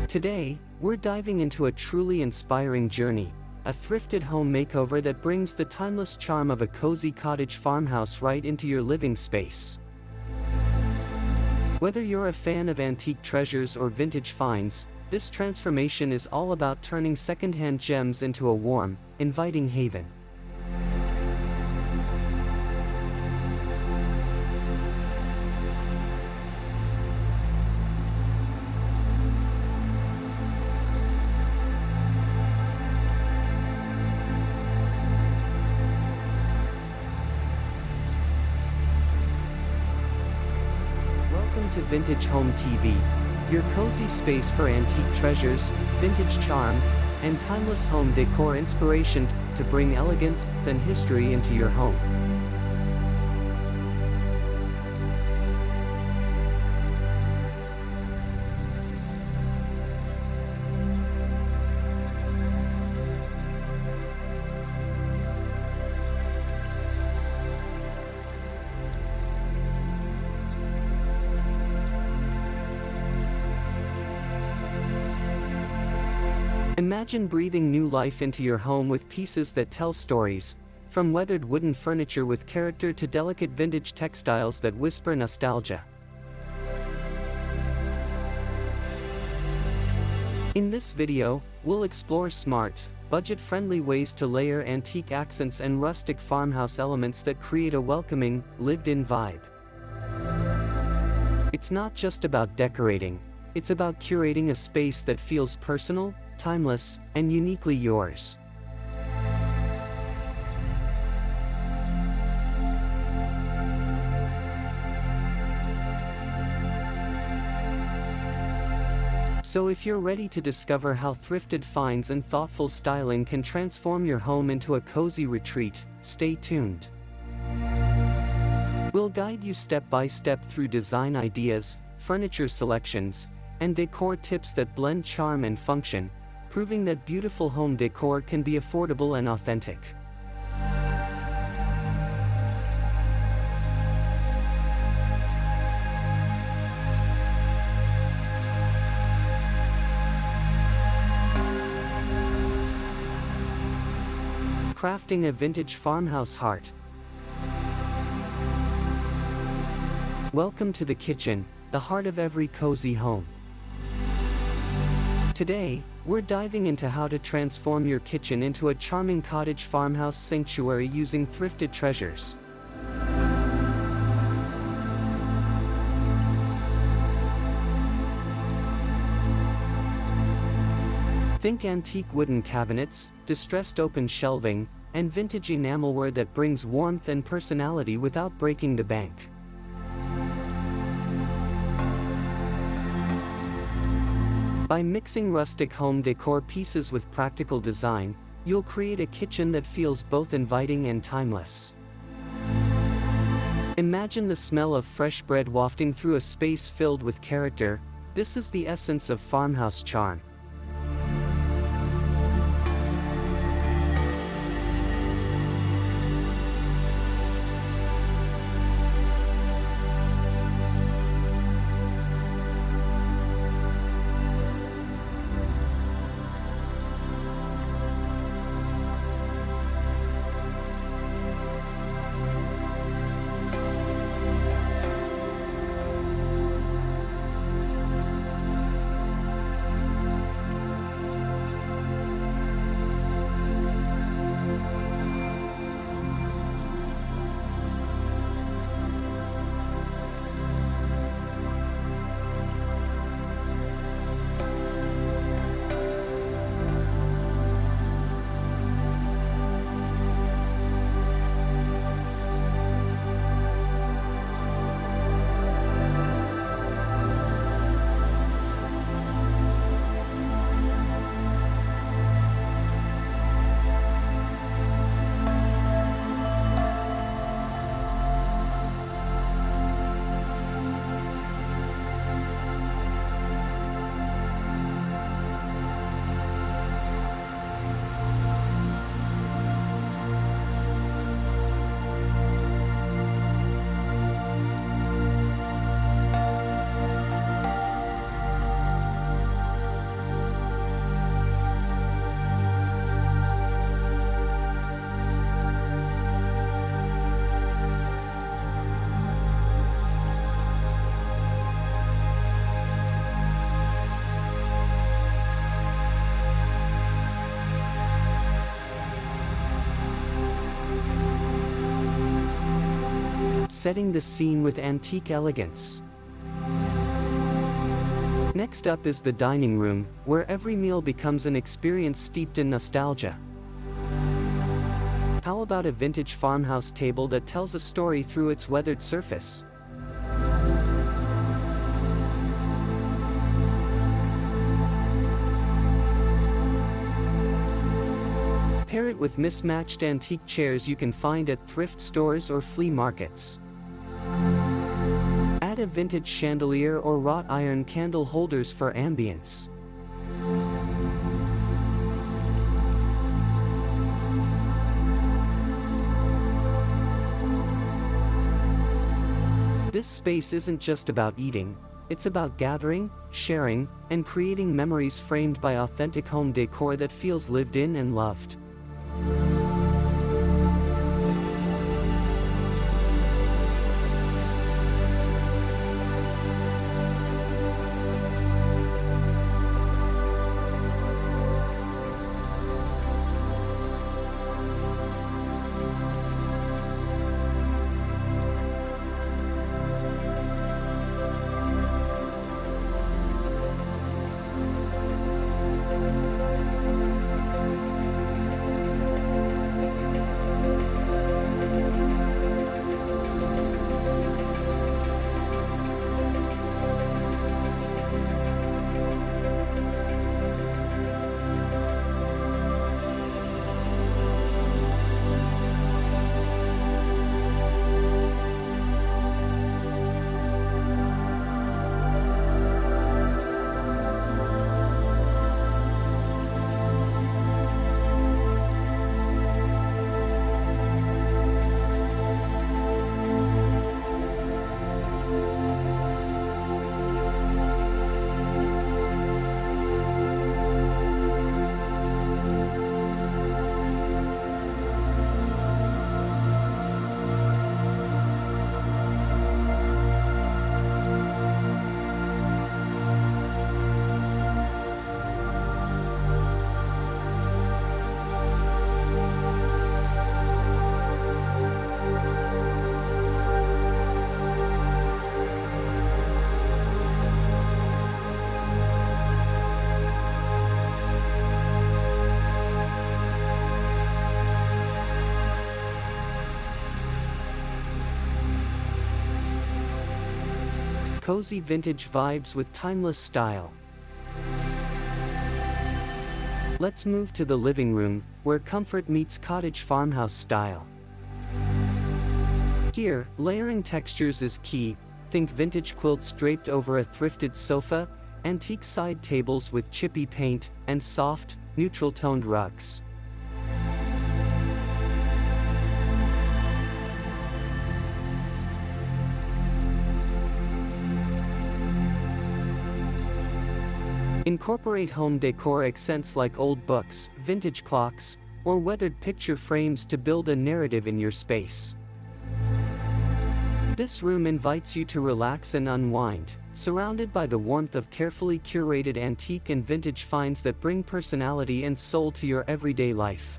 Today, we're diving into a truly inspiring journey, a thrifted home makeover that brings the timeless charm of a cozy cottage farmhouse right into your living space. Whether you're a fan of antique treasures or vintage finds, this transformation is all about turning secondhand gems into a warm, inviting haven. Welcome to Vintage Home TV, your cozy space for antique treasures, vintage charm, and timeless home decor inspiration to bring elegance and history into your home. Imagine breathing new life into your home with pieces that tell stories, from weathered wooden furniture with character to delicate vintage textiles that whisper nostalgia. In this video, we'll explore smart, budget-friendly ways to layer antique accents and rustic farmhouse elements that create a welcoming, lived-in vibe. It's not just about decorating, it's about curating a space that feels personal, timeless, and uniquely yours. So if you're ready to discover how thrifted finds and thoughtful styling can transform your home into a cozy retreat, stay tuned. We'll guide you step by step through design ideas, furniture selections, and decor tips that blend charm and function, proving that beautiful home decor can be affordable and authentic. Crafting a vintage farmhouse heart. Welcome to the kitchen, the heart of every cozy home. Today, we're diving into how to transform your kitchen into a charming cottage farmhouse sanctuary using thrifted treasures. Think antique wooden cabinets, distressed open shelving, and vintage enamelware that brings warmth and personality without breaking the bank. By mixing rustic home decor pieces with practical design, you'll create a kitchen that feels both inviting and timeless. Imagine the smell of fresh bread wafting through a space filled with character. This is the essence of farmhouse charm. setting the scene with antique elegance. Next up is the dining room, where every meal becomes an experience steeped in nostalgia. How about a vintage farmhouse table that tells a story through its weathered surface? Pair it with mismatched antique chairs you can find at thrift stores or flea markets. Add a vintage chandelier or wrought iron candle holders for ambience. This space isn't just about eating, it's about gathering, sharing, and creating memories framed by authentic home decor that feels lived in and loved. Cozy vintage vibes with timeless style. Let's move to the living room, where comfort meets cottage farmhouse style. Here, layering textures is key. Think vintage quilts draped over a thrifted sofa, antique side tables with chippy paint, and soft, neutral-toned rugs. Incorporate home decor accents like old books, vintage clocks, or weathered picture frames to build a narrative in your space. This room invites you to relax and unwind, surrounded by the warmth of carefully curated antique and vintage finds that bring personality and soul to your everyday life.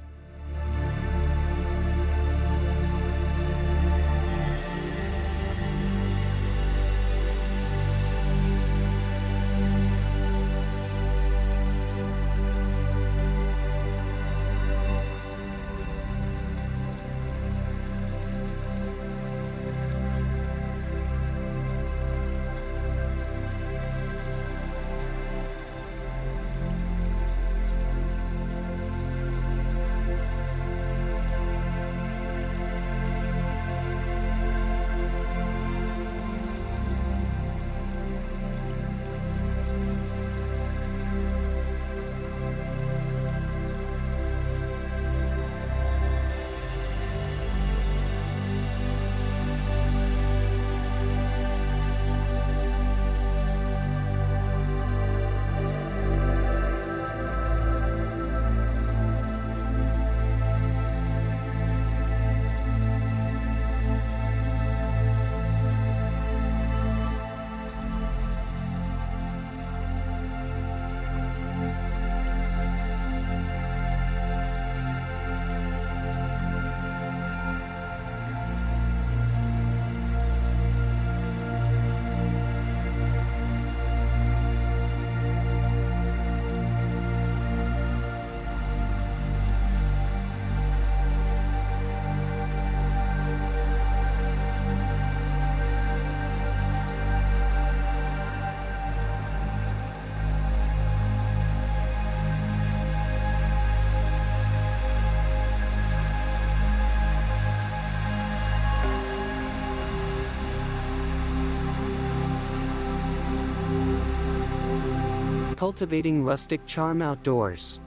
Cultivating rustic charm outdoors.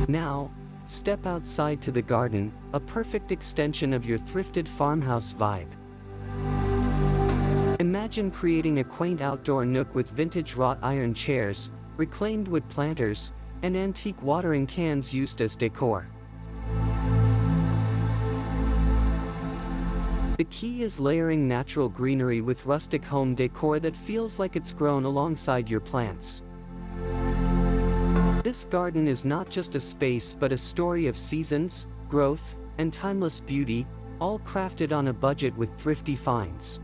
Now, step outside to the garden, a perfect extension of your thrifted farmhouse vibe. Imagine creating a quaint outdoor nook with vintage wrought iron chairs, reclaimed wood planters, and antique watering cans used as decor. The key is layering natural greenery with rustic home decor that feels like it's grown alongside your plants. This garden is not just a space but a story of seasons, growth, and timeless beauty, all crafted on a budget with thrifty finds.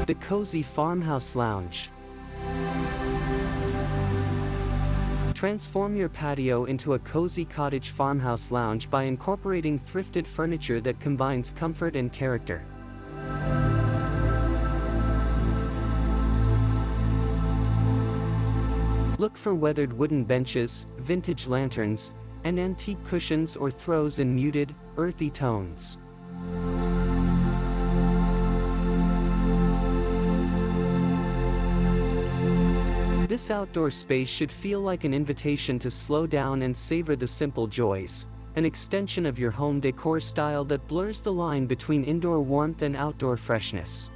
The Cozy Farmhouse Lounge. Transform your patio into a cozy cottage farmhouse lounge by incorporating thrifted furniture that combines comfort and character. Look for weathered wooden benches, vintage lanterns, and antique cushions or throws in muted, earthy tones. This outdoor space should feel like an invitation to slow down and savor the simple joys, an extension of your home decor style that blurs the line between indoor warmth and outdoor freshness.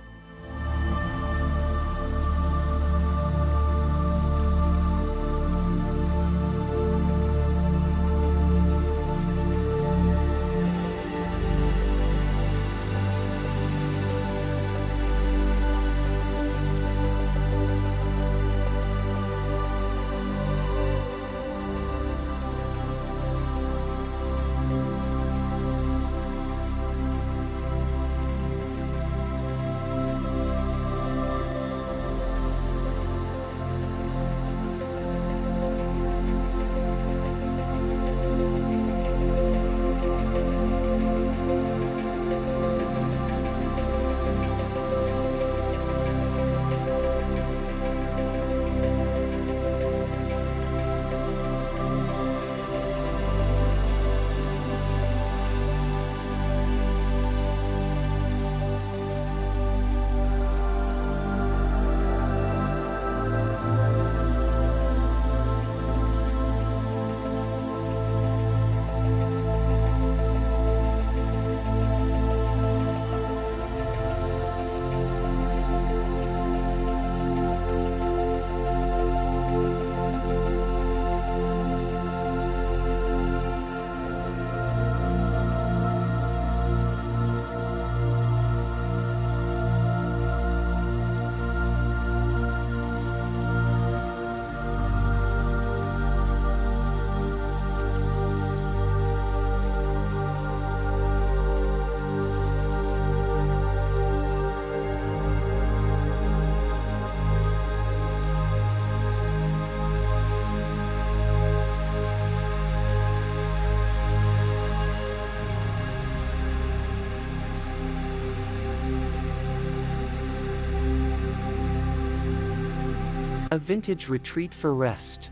A vintage retreat for rest.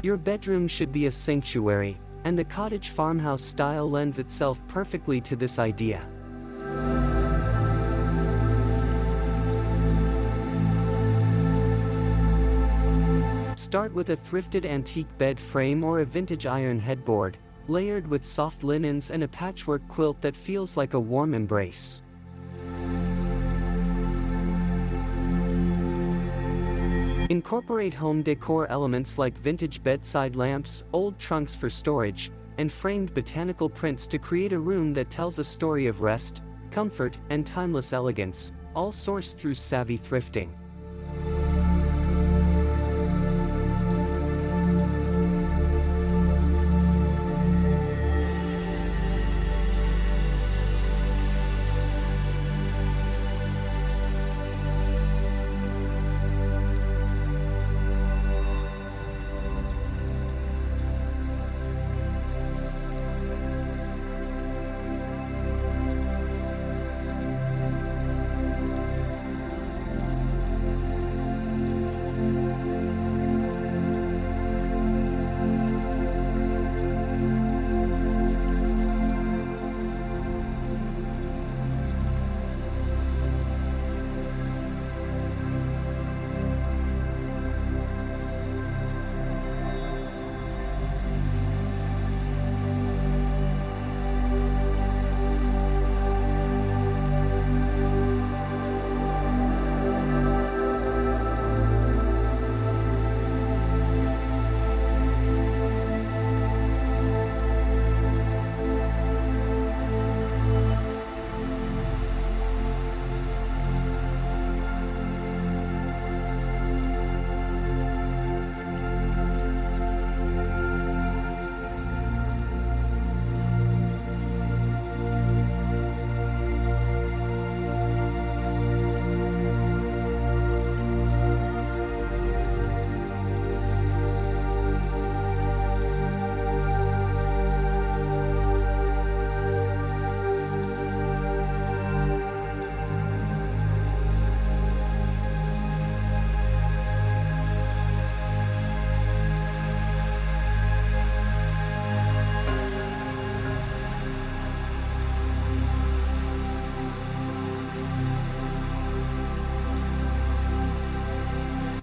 Your bedroom should be a sanctuary, and the cottage farmhouse style lends itself perfectly to this idea. Start with a thrifted antique bed frame or a vintage iron headboard, layered with soft linens and a patchwork quilt that feels like a warm embrace. Incorporate home decor elements like vintage bedside lamps, old trunks for storage, and framed botanical prints to create a room that tells a story of rest, comfort, and timeless elegance, all sourced through savvy thrifting.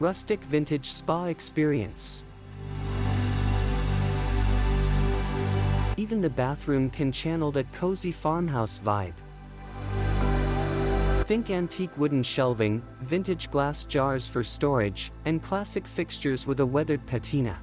Rustic vintage spa experience. Even the bathroom can channel that cozy farmhouse vibe. Think antique wooden shelving, vintage glass jars for storage, and classic fixtures with a weathered patina.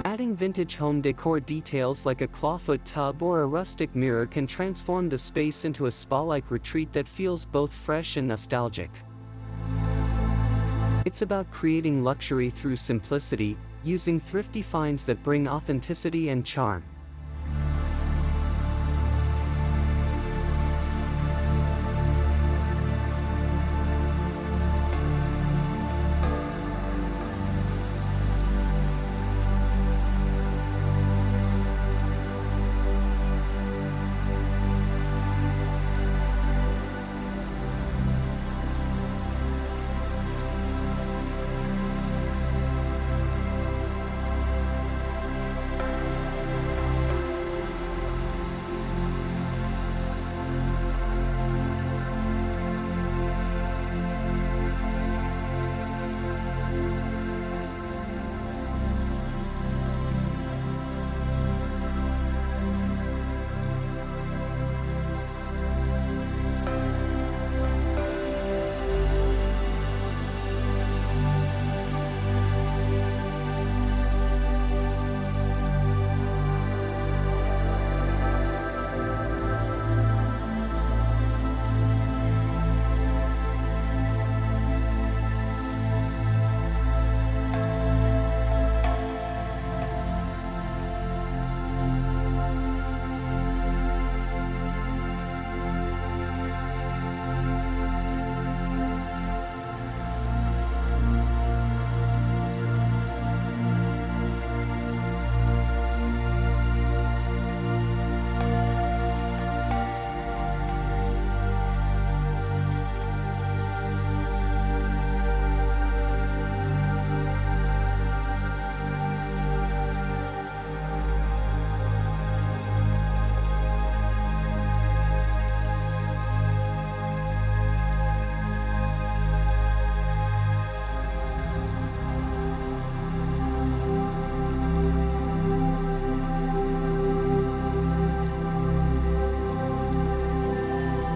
Adding vintage home decor details like a clawfoot tub or a rustic mirror can transform the space into a spa-like retreat that feels both fresh and nostalgic. It's about creating luxury through simplicity, using thrifty finds that bring authenticity and charm.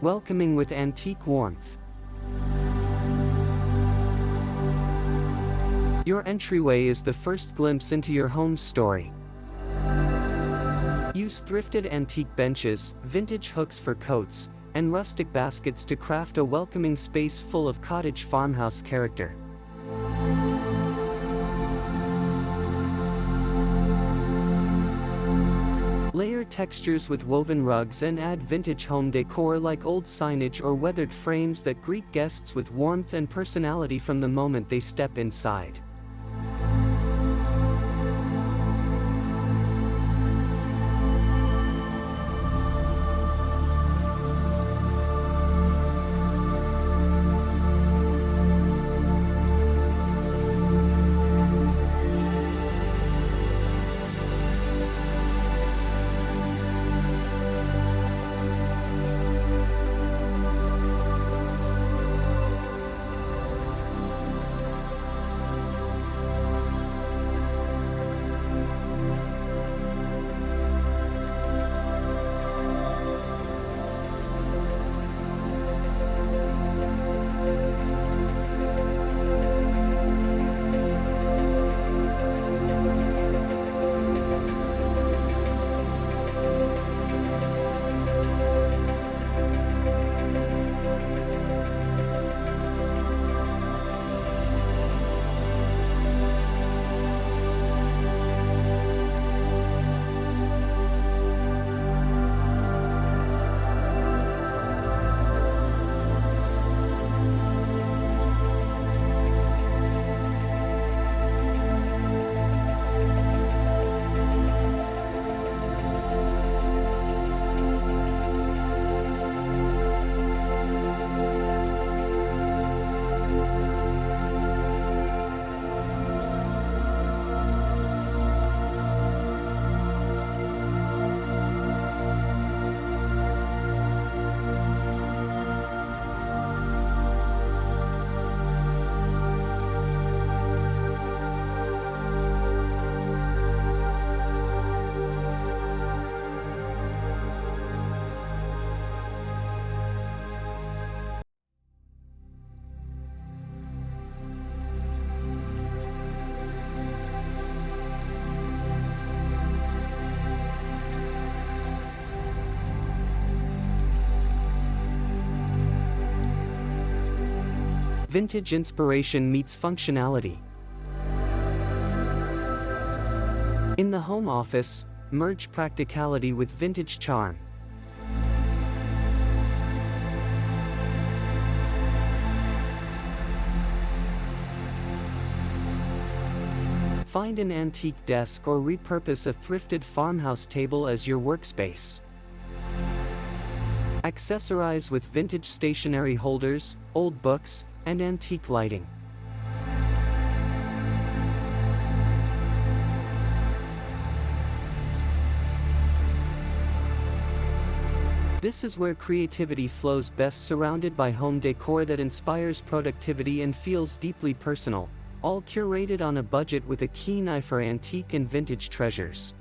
welcoming with antique warmth. Your entryway is the first glimpse into your home's story. Use thrifted antique benches, vintage hooks for coats, and rustic baskets to craft a welcoming space full of cottage farmhouse character. Layer textures with woven rugs and add vintage home decor like old signage or weathered frames that greet guests with warmth and personality from the moment they step inside. Vintage inspiration meets functionality. In the home office, merge practicality with vintage charm. Find an antique desk or repurpose a thrifted farmhouse table as your workspace. Accessorize with vintage stationery holders, old books, and antique lighting. This is where creativity flows best, surrounded by home decor that inspires productivity and feels deeply personal, all curated on a budget with a keen eye for antique and vintage treasures.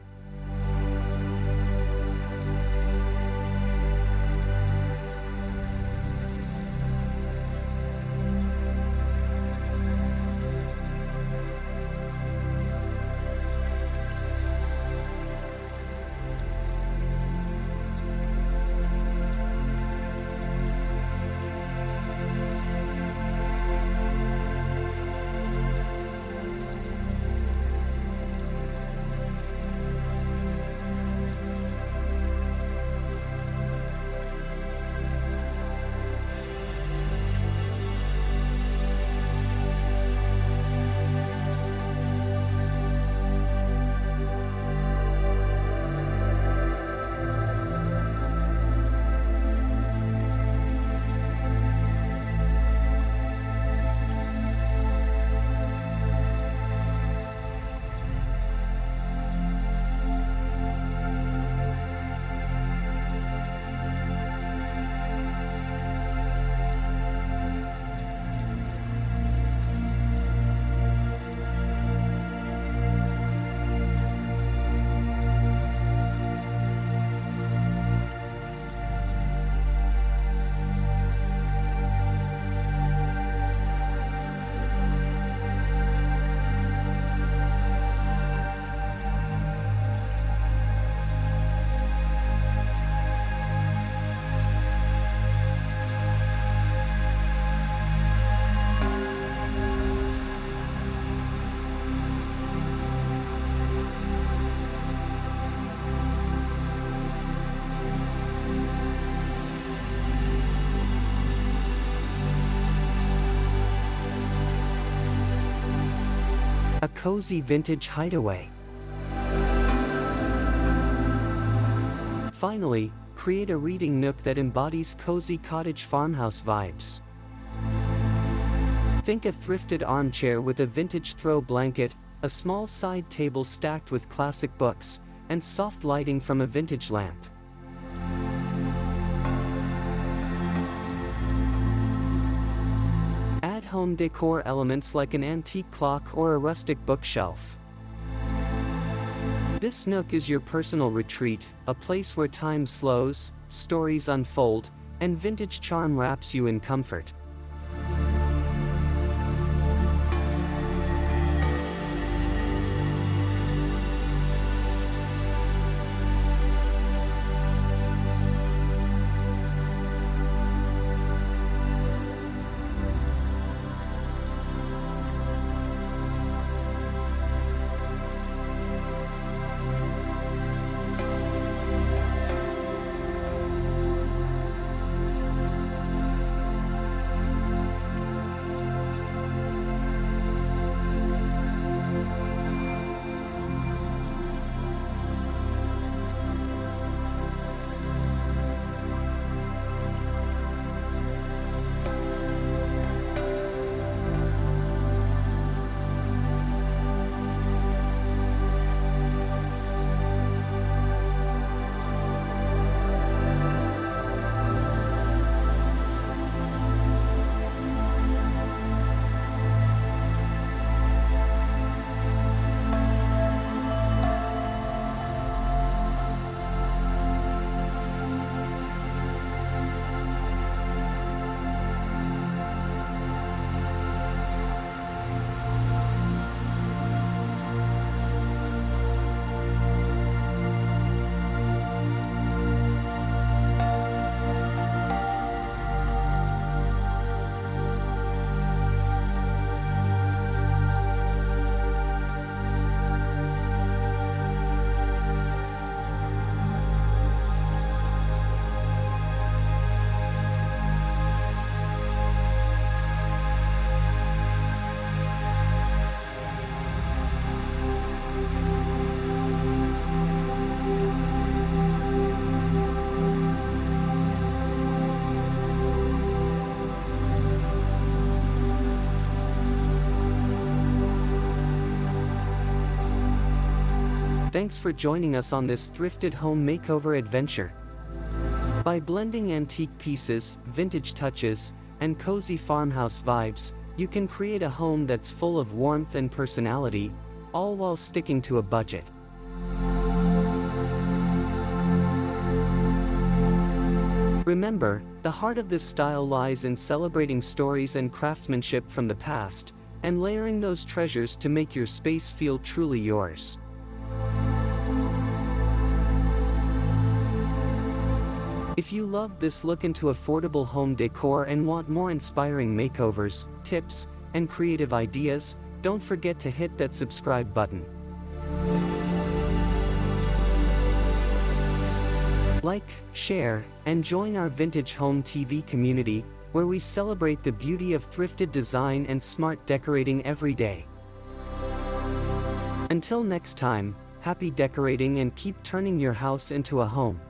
A cozy vintage hideaway. Finally, create a reading nook that embodies cozy cottage farmhouse vibes. Think a thrifted armchair with a vintage throw blanket, a small side table stacked with classic books, and soft lighting from a vintage lamp. Add home decor elements like an antique clock or a rustic bookshelf. This nook is your personal retreat, a place where time slows, stories unfold, and vintage charm wraps you in comfort. Thanks for joining us on this thrifted home makeover adventure. By blending antique pieces, vintage touches, and cozy farmhouse vibes, you can create a home that's full of warmth and personality, all while sticking to a budget. Remember, the heart of this style lies in celebrating stories and craftsmanship from the past, and layering those treasures to make your space feel truly yours. If you love this look into affordable home decor and want more inspiring makeovers, tips, and creative ideas, don't forget to hit that subscribe button. Like, share, and join our Vintage Home TV community, where we celebrate the beauty of thrifted design and smart decorating every day. Until next time, happy decorating and keep turning your house into a home.